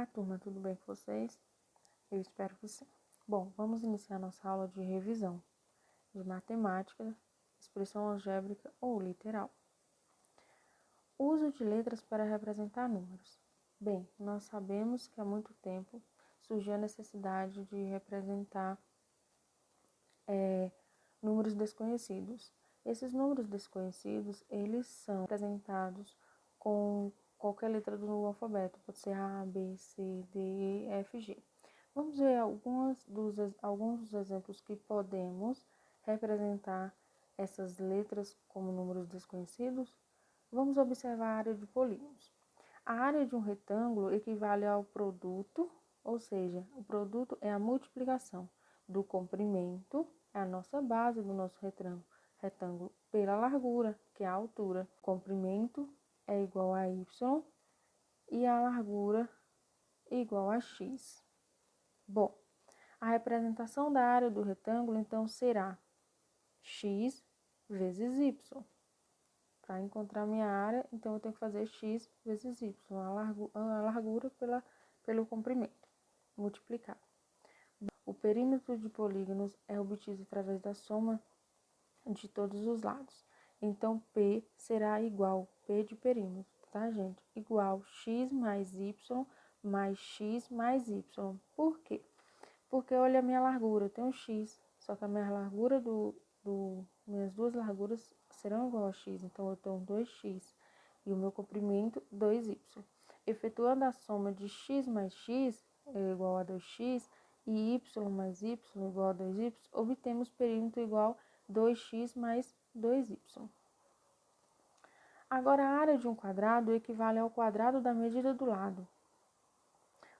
Olá, turma, tudo bem com vocês? Eu espero que sim. Bom, vamos iniciar nossa aula de revisão de matemática, expressão algébrica ou literal. Uso de letras para representar números. Bem, nós sabemos que há muito tempo surgiu a necessidade de representar números desconhecidos. Esses números desconhecidos, eles são representados com qualquer letra do alfabeto, pode ser A, B, C, D, E, F, G. Vamos ver alguns dos exemplos que podemos representar essas letras como números desconhecidos. Vamos observar a área de polígonos. A área de um retângulo equivale ao produto, ou seja, o produto é a multiplicação do comprimento, é a nossa base do nosso retângulo, pela largura, que é a altura. O comprimento é igual a y e a largura igual a x. Bom, a representação da área do retângulo, então, será x vezes y. Para encontrar minha área, então, eu tenho que fazer x vezes y, a largura pelo comprimento, multiplicado. O perímetro de polígonos é obtido através da soma de todos os lados. Então, P será igual, P de perímetro, tá, gente? Igual x mais y mais x mais y. Por quê? Porque olha a minha largura, eu tenho x, só que a minha largura minhas duas larguras serão igual a x, então eu tenho 2x e o meu comprimento 2y. Efetuando a soma de x mais x é igual a 2x e y mais y igual a 2y, obtemos perímetro igual a 2x mais 2y. Agora, a área de um quadrado equivale ao quadrado da medida do lado.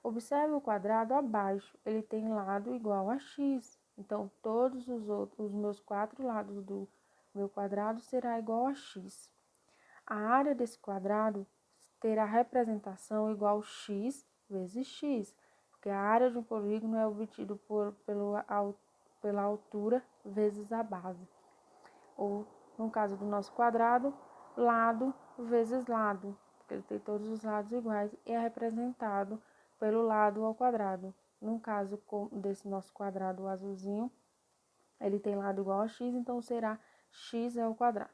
Observe o quadrado abaixo, ele tem lado igual a x. Então, todos os meus 4 lados do meu quadrado será igual a x. A área desse quadrado terá representação igual a x vezes x, porque a área de um polígono é obtida pela altura vezes a base. Ou, no caso do nosso quadrado, lado vezes lado, porque ele tem todos os lados iguais e é representado pelo lado ao quadrado. No caso desse nosso quadrado azulzinho, ele tem lado igual a x, então será x ao quadrado.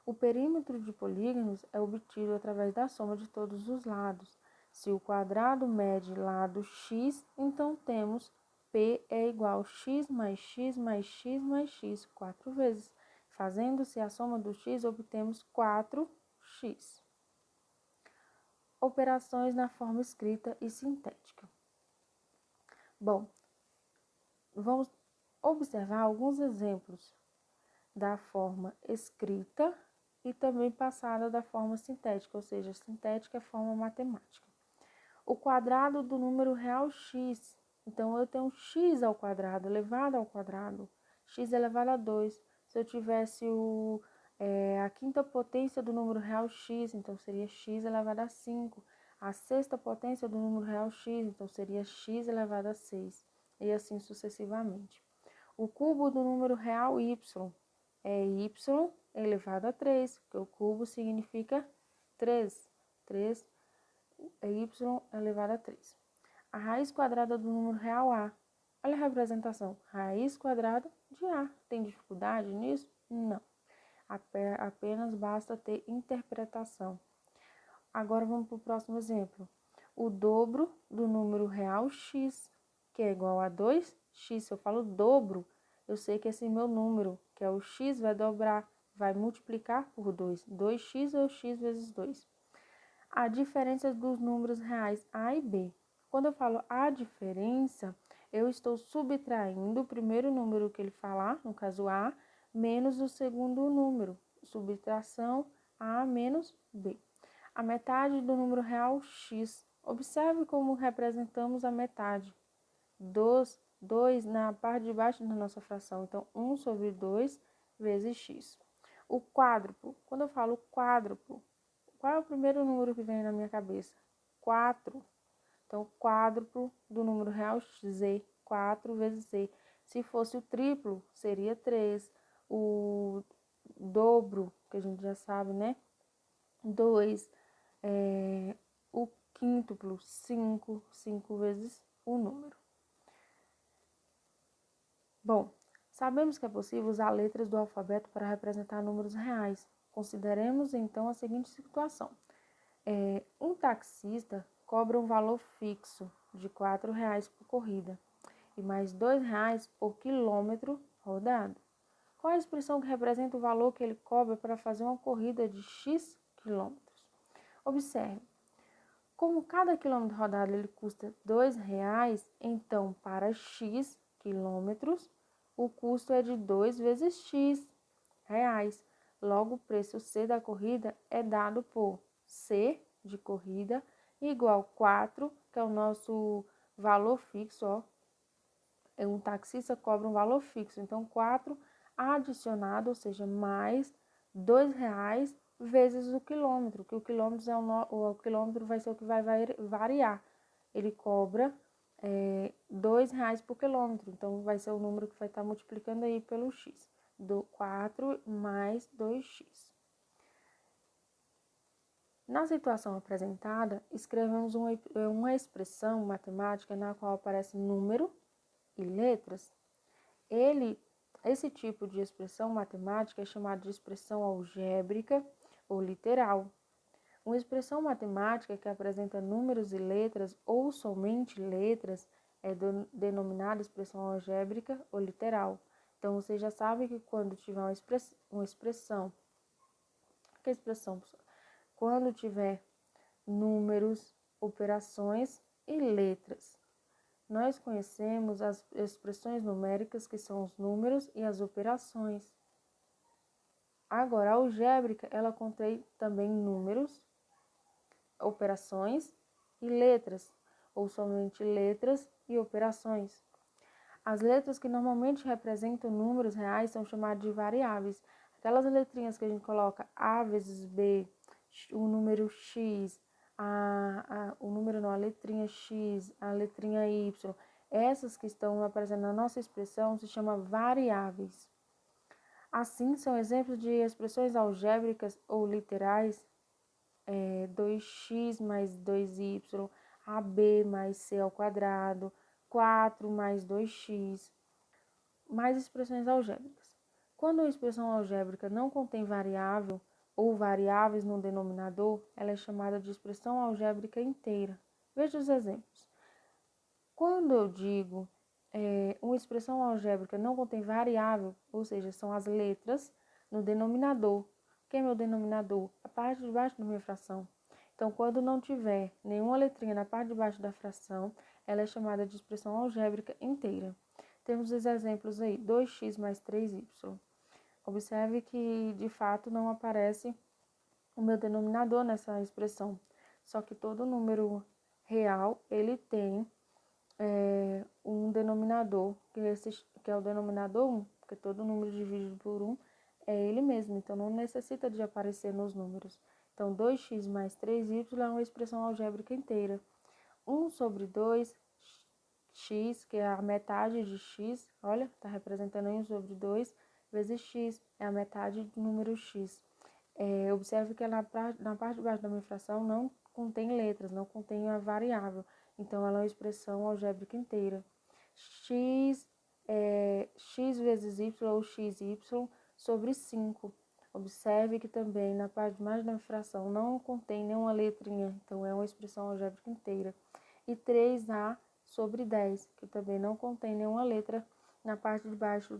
O perímetro de polígonos é obtido através da soma de todos os lados. Se o quadrado mede lado x, então temos P é igual a x mais x mais x mais x, 4 vezes. Fazendo-se a soma do x, obtemos 4x. Operações na forma escrita e sintética. Bom, vamos observar alguns exemplos da forma escrita e também passada da forma sintética, ou seja, sintética é forma matemática. O quadrado do número real x, então eu tenho x ao quadrado elevado ao quadrado, x elevado a 2. Se eu tivesse a quinta potência do número real x, então seria x elevado a 5. A sexta potência do número real x, então seria x elevado a 6. E assim sucessivamente. O cubo do número real y é y elevado a 3, porque o cubo significa 3. 3 é y elevado a 3. A raiz quadrada do número real a. Olha a representação. Raiz quadrada de a. Tem dificuldade nisso? Não. Apenas basta ter interpretação. Agora vamos para o próximo exemplo. O dobro do número real x, que é igual a 2x. Se eu falo dobro, eu sei que esse meu número, que é o x, vai dobrar, vai multiplicar por 2. 2x ou x vezes 2. A diferença dos números reais a e b. Quando eu falo a diferença, eu estou subtraindo o primeiro número que ele falar, no caso a, menos o segundo número. Subtração a menos b. A metade do número real x. Observe como representamos a metade. 2 na parte de baixo da nossa fração. Então, 1 sobre 2 vezes x. O quádruplo. Quando eu falo quádruplo, qual é o primeiro número que vem na minha cabeça? 4. Então, quádruplo do número real z, 4 vezes z. Se fosse o triplo, seria 3. O dobro, que a gente já sabe, né? 2. O quíntuplo, 5, 5 vezes o número. Bom, sabemos que é possível usar letras do alfabeto para representar números reais. Consideremos então a seguinte situação. Um taxista cobra um valor fixo de R$ 4,00 por corrida e mais R$ 2,00 por quilômetro rodado. Qual é a expressão que representa o valor que ele cobra para fazer uma corrida de X quilômetros? Observe, como cada quilômetro rodado ele custa R$ 2,00, então para X quilômetros o custo é de 2 vezes X reais. Logo, o preço C da corrida é dado por C de corrida igual 4, que é o nosso valor fixo, ó. Um taxista cobra um valor fixo, então 4 adicionado, ou seja, mais R$ 2,00 vezes o quilômetro, que o quilômetro, o quilômetro vai ser o que vai variar. Ele cobra R$ 2,00 por quilômetro, então vai ser o número que vai estar multiplicando aí pelo X. Do 4 mais 2x. Na situação apresentada, escrevemos uma expressão matemática na qual aparece número e letras. Esse tipo de expressão matemática é chamado de expressão algébrica ou literal. Uma expressão matemática que apresenta números e letras ou somente letras é denominada expressão algébrica ou literal. Então, você já sabe que quando tiver uma expressão, que expressão? Quando tiver números, operações e letras. Nós conhecemos as expressões numéricas, que são os números e as operações. Agora, a algébrica, ela contém também números, operações e letras, ou somente letras e operações. As letras que normalmente representam números reais são chamadas de variáveis. Aquelas letrinhas que a gente coloca A vezes B, o número X, o número não, a letrinha X, a letrinha Y, essas que estão aparecendo na nossa expressão se chamam variáveis. Assim, são exemplos de expressões algébricas ou literais, 2x mais 2y, AB mais c ao quadrado, 4 mais 2x, mais expressões algébricas. Quando a expressão algébrica não contém variável ou variáveis no denominador, ela é chamada de expressão algébrica inteira. Veja os exemplos. Quando eu digo uma expressão algébrica não contém variável, ou seja, são as letras no denominador. Que é meu denominador? A parte de baixo da minha fração. Então, quando não tiver nenhuma letrinha na parte de baixo da fração, ela é chamada de expressão algébrica inteira. Temos os exemplos aí, 2x mais 3y. Observe que, de fato, não aparece o meu denominador nessa expressão. Só que todo número real, ele tem um denominador, que é o denominador 1, porque todo número dividido por 1 é ele mesmo, então não necessita de aparecer nos números. Então, 2x mais 3y é uma expressão algébrica inteira. 1 sobre 2x, que é a metade de x, olha, está representando 1 sobre 2 vezes x, é a metade do número x. Observe que na parte de baixo da minha fração não contém letras, não contém a variável. Então, ela é uma expressão algébrica inteira. X vezes y ou xy sobre 5. Observe que também na parte de baixo da fração não contém nenhuma letrinha, então é uma expressão algébrica inteira. E 3a sobre 10, que também não contém nenhuma letra na parte de baixo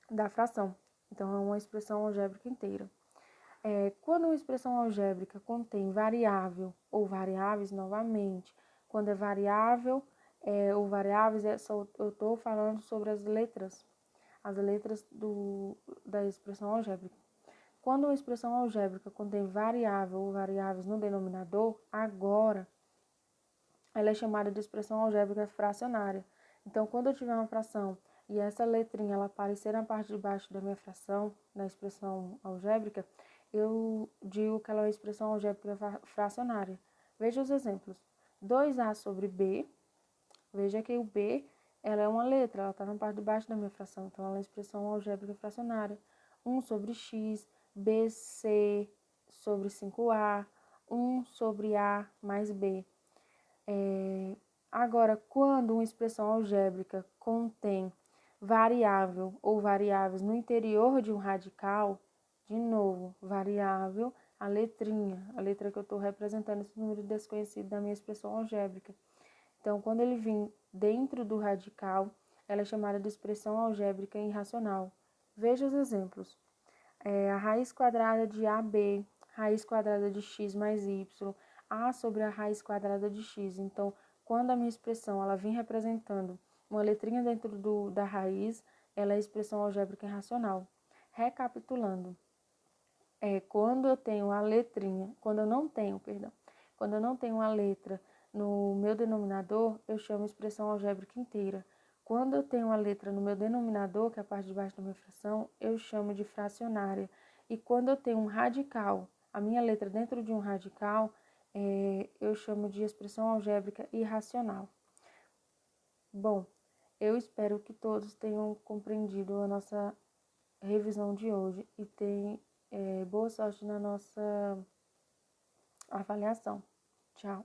da fração. Então, é uma expressão algébrica inteira. Quando uma expressão algébrica contém variável ou variáveis, novamente, quando é variável ou variáveis, eu estou falando sobre as letras da expressão algébrica. Quando uma expressão algébrica contém variável ou variáveis no denominador, agora ela é chamada de expressão algébrica fracionária. Então, quando eu tiver uma fração e essa letrinha ela aparecer na parte de baixo da minha fração, na expressão algébrica, eu digo que ela é uma expressão algébrica fracionária. Veja os exemplos. 2a sobre b, veja que o b ela é uma letra, ela está na parte de baixo da minha fração, então ela é uma expressão algébrica fracionária. 1 sobre x, bc sobre 5a, 1 sobre A mais B. Agora, quando uma expressão algébrica contém variável ou variáveis no interior de um radical, de novo, variável, a letrinha, a letra que eu estou representando esse número desconhecido da minha expressão algébrica. Então, quando ele vem dentro do radical, ela é chamada de expressão algébrica irracional. Veja os exemplos. A raiz quadrada de AB, raiz quadrada de x mais y, A sobre a raiz quadrada de x. Então, quando a minha expressão ela vem representando uma letrinha dentro da raiz, ela é expressão algébrica irracional. Recapitulando, quando eu tenho a letrinha, quando eu não tenho a letra no meu denominador, eu chamo expressão algébrica inteira. Quando eu tenho a letra no meu denominador, que é a parte de baixo da minha fração, eu chamo de fracionária. E quando eu tenho um radical, a minha letra dentro de um radical, eu chamo de expressão algébrica irracional. Bom, eu espero que todos tenham compreendido a nossa revisão de hoje e tenham boa sorte na nossa avaliação. Tchau.